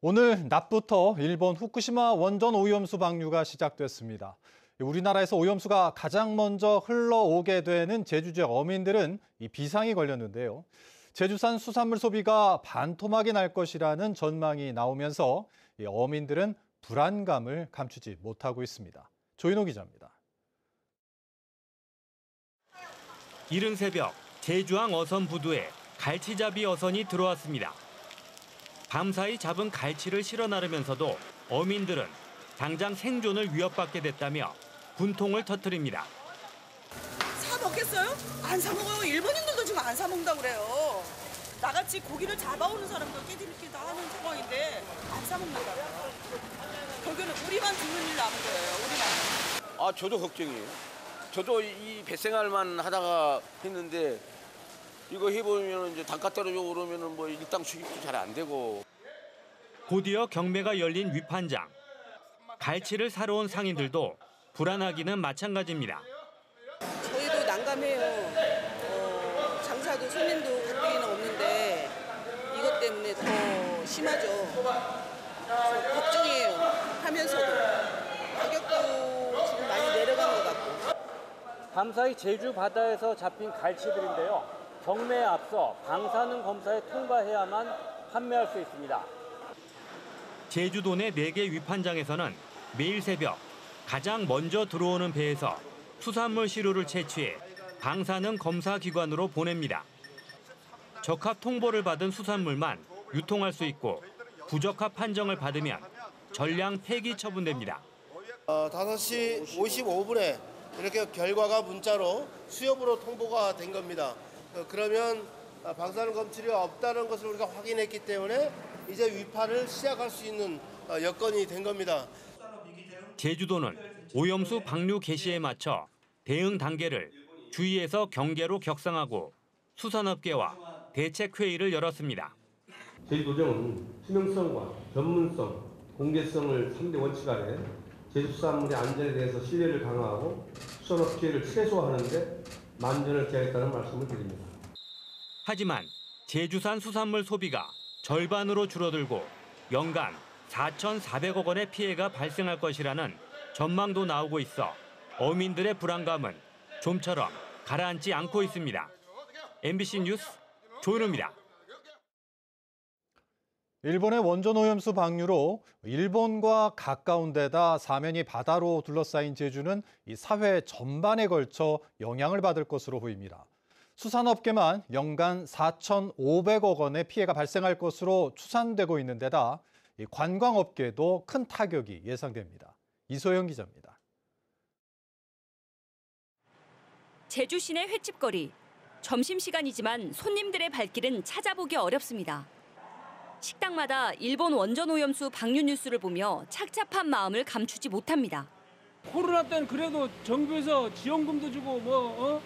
오늘 낮부터 일본 후쿠시마 원전 오염수 방류가 시작됐습니다. 우리나라에서 오염수가 가장 먼저 흘러오게 되는 제주 지역 어민들은 이 비상이 걸렸는데요. 제주산 수산물 소비가 반토막이 날 것이라는 전망이 나오면서 이 어민들은 불안감을 감추지 못하고 있습니다. 조인호 기자입니다. 이른 새벽 제주항 어선 부두에 갈치잡이 어선이 들어왔습니다. 밤사이 잡은 갈치를 실어 나르면서도 어민들은 당장 생존을 위협받게 됐다며 분통을 터뜨립니다. 사 먹겠어요? 안 사 먹어요. 일본인들도 지금 안 사 먹는다고 그래요. 나같이 고기를 잡아오는 사람도 깨지니까 하는 상황인데 안 사 먹는다고요. 결국에는 우리만 죽는 일 남은 거예요. 우리만. 저도 걱정이에요. 저도 이 배생활만 하다가 했는데 이거 해보면 이제 단가 떨어지고 그러면은 뭐 일당 수입도 잘 안 되고. 곧이어 경매가 열린 위판장. 갈치를 사러 온 상인들도 불안하기는 마찬가지입니다. 저희도 난감해요. 장사도 손님도 가뜩이나 없는데 이것 때문에 더 심하죠. 그래서 걱정이에요. 하면서도 가격도 지금 많이 내려간 것 같고. 밤사이 제주 바다에서 잡힌 갈치들인데요. 경매에 앞서 방사능 검사에 통과해야만 판매할 수 있습니다. 제주도 내 4개 위판장에서는 매일 새벽 가장 먼저 들어오는 배에서 수산물 시루를 채취해 방사능 검사 기관으로 보냅니다. 적합 통보를 받은 수산물만 유통할 수 있고 부적합 판정을 받으면 전량 폐기 처분됩니다. 5시 55분에 이렇게 결과가 문자로 수협으로 통보가 된 겁니다. 그러면 방사능 검출이 없다는 것을 우리가 확인했기 때문에 이제 위판을 시작할 수 있는 여건이 된 겁니다. 제주도는 오염수 방류 개시에 맞춰 대응 단계를 주의에서 경계로 격상하고 수산업계와 대책회의를 열었습니다. 제주도정은 투명성과 전문성, 공개성을 3대 원칙 아래 제주수산물의 안전에 대해서 신뢰를 강화하고 수산업 피해를 최소화하는 데 만전을 기하겠다는 말씀을 드립니다. 하지만 제주산 수산물 소비가 절반으로 줄어들고 연간 4,400억 원의 피해가 발생할 것이라는 전망도 나오고 있어 어민들의 불안감은 좀처럼 가라앉지 않고 있습니다. MBC 뉴스 조인호입니다. 일본의 원전 오염수 방류로 일본과 가까운 데다 사면이 바다로 둘러싸인 제주는 이 사회 전반에 걸쳐 영향을 받을 것으로 보입니다. 수산업계만 연간 4,500억 원의 피해가 발생할 것으로 추산되고 있는 데다 이 관광업계도 큰 타격이 예상됩니다. 이소영 기자입니다. 제주 시내 횟집거리. 점심시간이지만 손님들의 발길은 찾아보기 어렵습니다. 식당마다 일본 원전 오염수 방류 뉴스를 보며 착잡한 마음을 감추지 못합니다. 코로나 때는 그래도 정부에서 지원금도 주고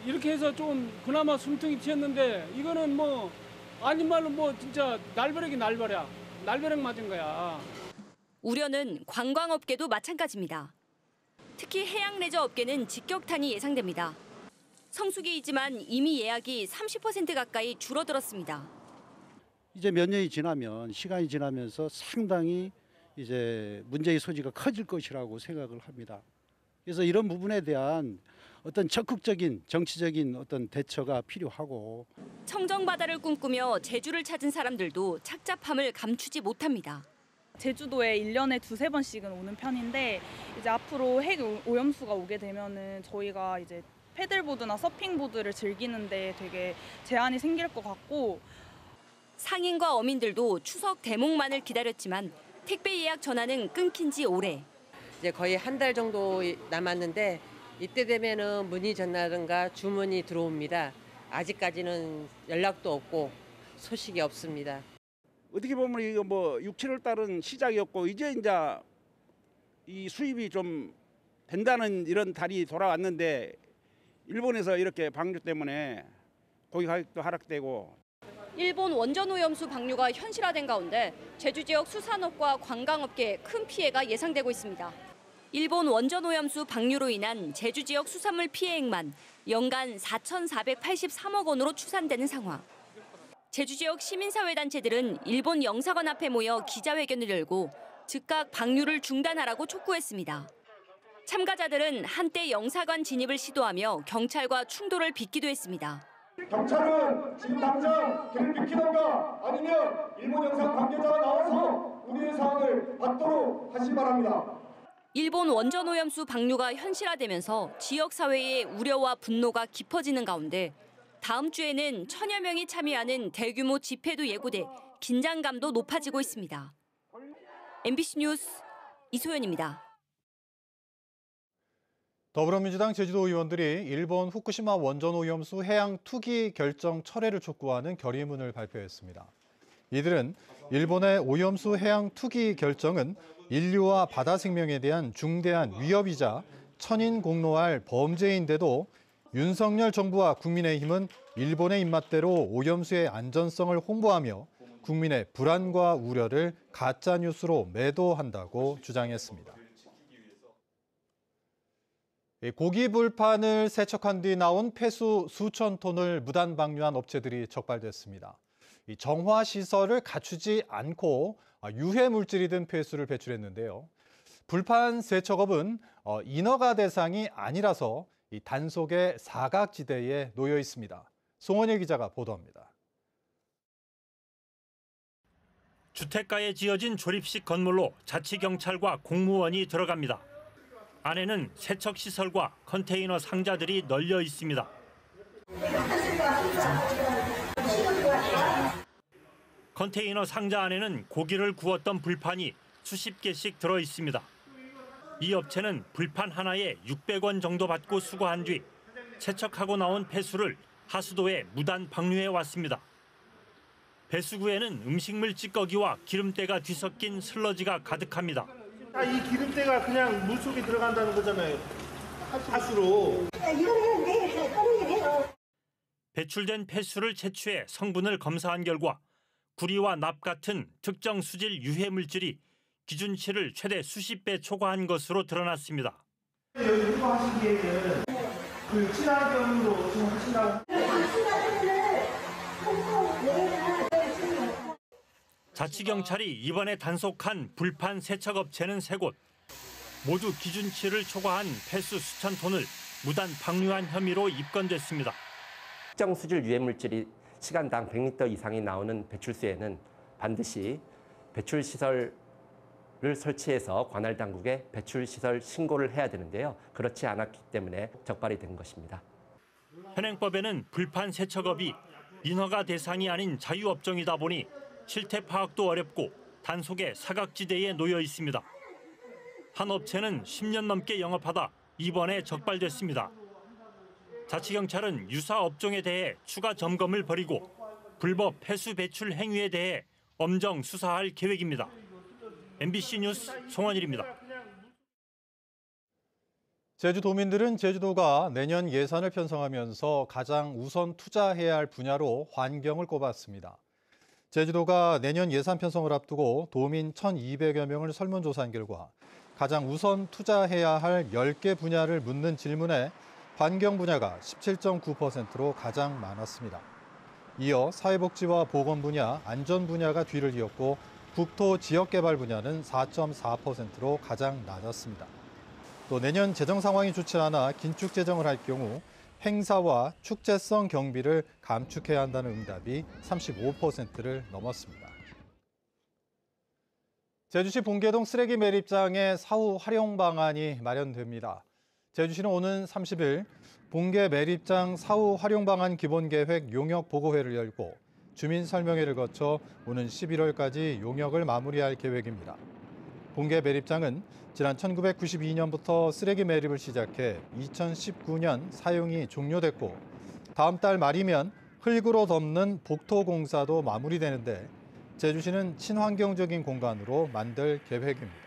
이렇게 해서 좀 그나마 숨통이 튀었는데 이거는 아닌 말로 진짜 날벼락이 날벼락 맞은 거야. 우려는 관광업계도 마찬가지입니다. 특히 해양 레저 업계는 직격탄이 예상됩니다. 성수기이지만 이미 예약이 30% 가까이 줄어들었습니다. 이제 몇 년이 지나면 시간이 지나면서 상당히 이제 문제의 소지가 커질 것이라고 생각을 합니다. 그래서 이런 부분에 대한 어떤 적극적인 정치적인 어떤 대처가 필요하고 청정바다를 꿈꾸며 제주를 찾은 사람들도 착잡함을 감추지 못합니다. 제주도에 1년에 2-3번씩은 오는 편인데 이제 앞으로 핵 오염수가 오게 되면은 저희가 이제 패들보드나 서핑보드를 즐기는데 되게 제한이 생길 것 같고 상인과 어민들도 추석 대목만을 기다렸지만 택배 예약 전화는 끊긴 지 오래. 이제 거의 한 달 정도 남았는데 이때 되면은 문의 전화든가 주문이 들어옵니다. 아직까지는 연락도 없고 소식이 없습니다. 어떻게 보면 이거 6, 7월 달은 시작이었고 이제 이 수입이 좀 된다는 이런 달이 돌아왔는데 일본에서 이렇게 방류 때문에 고기 가격도 하락되고 일본 원전 오염수 방류가 현실화된 가운데 제주 지역 수산업과 관광업계에 큰 피해가 예상되고 있습니다. 일본 원전 오염수 방류로 인한 제주 지역 수산물 피해액만 연간 4,483억 원으로 추산되는 상황. 제주 지역 시민사회단체들은 일본 영사관 앞에 모여 기자회견을 열고 즉각 방류를 중단하라고 촉구했습니다. 참가자들은 한때 영사관 진입을 시도하며 경찰과 충돌을 빚기도 했습니다. 경찰은 지금 당장 길을 비키던가 아니면 일본 영상 관계자가 나와서 우리의 사항을 받도록 하시 바랍니다. 일본 원전 오염수 방류가 현실화되면서 지역 사회의 우려와 분노가 깊어지는 가운데 다음 주에는 1000여 명이 참여하는 대규모 집회도 예고돼 긴장감도 높아지고 있습니다. MBC 뉴스 이소연입니다. 더불어민주당 제주도 의원들이 일본 후쿠시마 원전 오염수 해양 투기 결정 철회를 촉구하는 결의문을 발표했습니다. 이들은 일본의 오염수 해양 투기 결정은 인류와 바다 생명에 대한 중대한 위협이자 천인공노할 범죄인데도 윤석열 정부와 국민의힘은 일본의 입맛대로 오염수의 안전성을 홍보하며 국민의 불안과 우려를 가짜뉴스로 매도한다고 주장했습니다. 고기 불판을 세척한 뒤 나온 폐수 수천 톤을 무단 방류한 업체들이 적발됐습니다. 정화 시설을 갖추지 않고 유해 물질이 든 폐수를 배출했는데요. 불판 세척업은 인허가 대상이 아니라서 단속의 사각지대에 놓여 있습니다. 송원일 기자가 보도합니다. 주택가에 지어진 조립식 건물로 자치경찰과 공무원이 들어갑니다. 안에는 세척시설과 컨테이너 상자들이 널려 있습니다. 컨테이너 상자 안에는 고기를 구웠던 불판이 수십 개씩 들어 있습니다. 이 업체는 불판 하나에 600원 정도 받고 수거한 뒤 세척하고 나온 폐수를 하수도에 무단 방류해 왔습니다. 배수구에는 음식물 찌꺼기와 기름때가 뒤섞인 슬러지가 가득합니다. 이 기름때가 그냥 물속에 들어간다는 거잖아요. 하수로. 배출된 폐수를 채취해 성분을 검사한 결과 구리와 납 같은 특정 수질 유해 물질이 기준치를 최대 수십 배 초과한 것으로 드러났습니다. 여기 이거 하시기에는 그 친환경으로 지금 하신다고. 자치경찰이 이번에 단속한 불판 세척업체는 3곳. 모두 기준치를 초과한 폐수 수천 톤을 무단 방류한 혐의로 입건됐습니다. 특정 수질 유해 물질이 시간당 100리터 이상이 나오는 배출수에는 반드시 배출시설을 설치해서 관할 당국에 배출시설 신고를 해야 되는데요. 그렇지 않았기 때문에 적발이 된 것입니다. 현행법에는 불판 세척업이 인허가 대상이 아닌 자유업종이다 보니 실태 파악도 어렵고 단속의 사각지대에 놓여 있습니다. 한 업체는 10년 넘게 영업하다 이번에 적발됐습니다. 자치경찰은 유사 업종에 대해 추가 점검을 벌이고 불법 폐수 배출 행위에 대해 엄정 수사할 계획입니다. MBC 뉴스 송원일입니다. 제주도민들은 제주도가 내년 예산을 편성하면서 가장 우선 투자해야 할 분야로 환경을 꼽았습니다. 제주도가 내년 예산 편성을 앞두고 도민 1,200여 명을 설문조사한 결과 가장 우선 투자해야 할 10개 분야를 묻는 질문에 환경 분야가 17.9%로 가장 많았습니다. 이어 사회복지와 보건 분야, 안전 분야가 뒤를 이었고 국토 지역개발 분야는 4.4%로 가장 낮았습니다. 또 내년 재정 상황이 좋지 않아 긴축 재정을 할 경우 행사와 축제성 경비를 감축해야 한다는 응답이 35%를 넘었습니다. 제주시 봉계동 쓰레기 매립장의 사후 활용 방안이 마련됩니다. 제주시는 오는 30일 봉계 매립장 사후 활용 방안 기본계획 용역 보고회를 열고 주민 설명회를 거쳐 오는 11월까지 용역을 마무리할 계획입니다. 봉계 매립장은 지난 1992년부터 쓰레기 매립을 시작해 2019년 사용이 종료됐고 다음 달 말이면 흙으로 덮는 복토 공사도 마무리되는데 제주시는 친환경적인 공간으로 만들 계획입니다.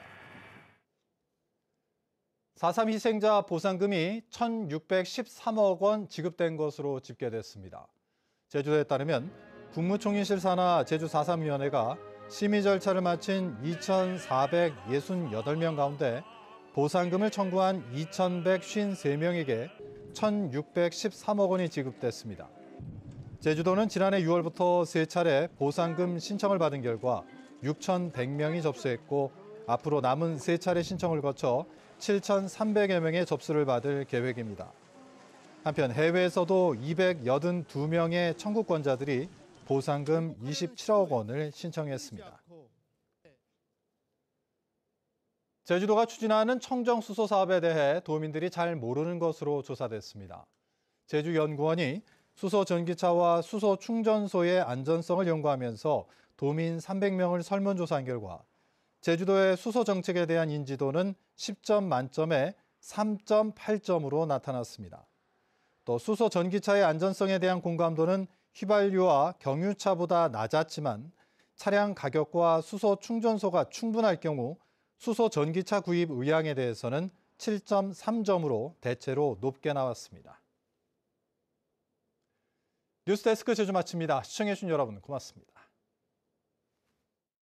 4.3 희생자 보상금이 1,613억 원 지급된 것으로 집계됐습니다. 제주도에 따르면 국무총리실 산하 제주 4.3위원회가 심의 절차를 마친 2,468명 가운데 보상금을 청구한 2,153명에게 1,613억 원이 지급됐습니다. 제주도는 지난해 6월부터 3차례 보상금 신청을 받은 결과 6,100명이 접수했고 앞으로 남은 3차례 신청을 거쳐 7,300여 명의 접수를 받을 계획입니다. 한편 해외에서도 282명의 청구권자들이 보상금 27억 원을 신청했습니다. 제주도가 추진하는 청정수소 사업에 대해 도민들이 잘 모르는 것으로 조사됐습니다. 제주연구원이 수소 전기차와 수소 충전소의 안전성을 연구하면서 도민 300명을 설문조사한 결과 제주도의 수소 정책에 대한 인지도는 10점 만점에 3.8점으로 나타났습니다. 또 수소 전기차의 안전성에 대한 공감도는 휘발유와 경유차보다 낮았지만 차량 가격과 수소 충전소가 충분할 경우 수소 전기차 구입 의향에 대해서는 7.3점으로 대체로 높게 나왔습니다. 뉴스데스크 제주 마칩니다. 시청해주신 여러분 고맙습니다.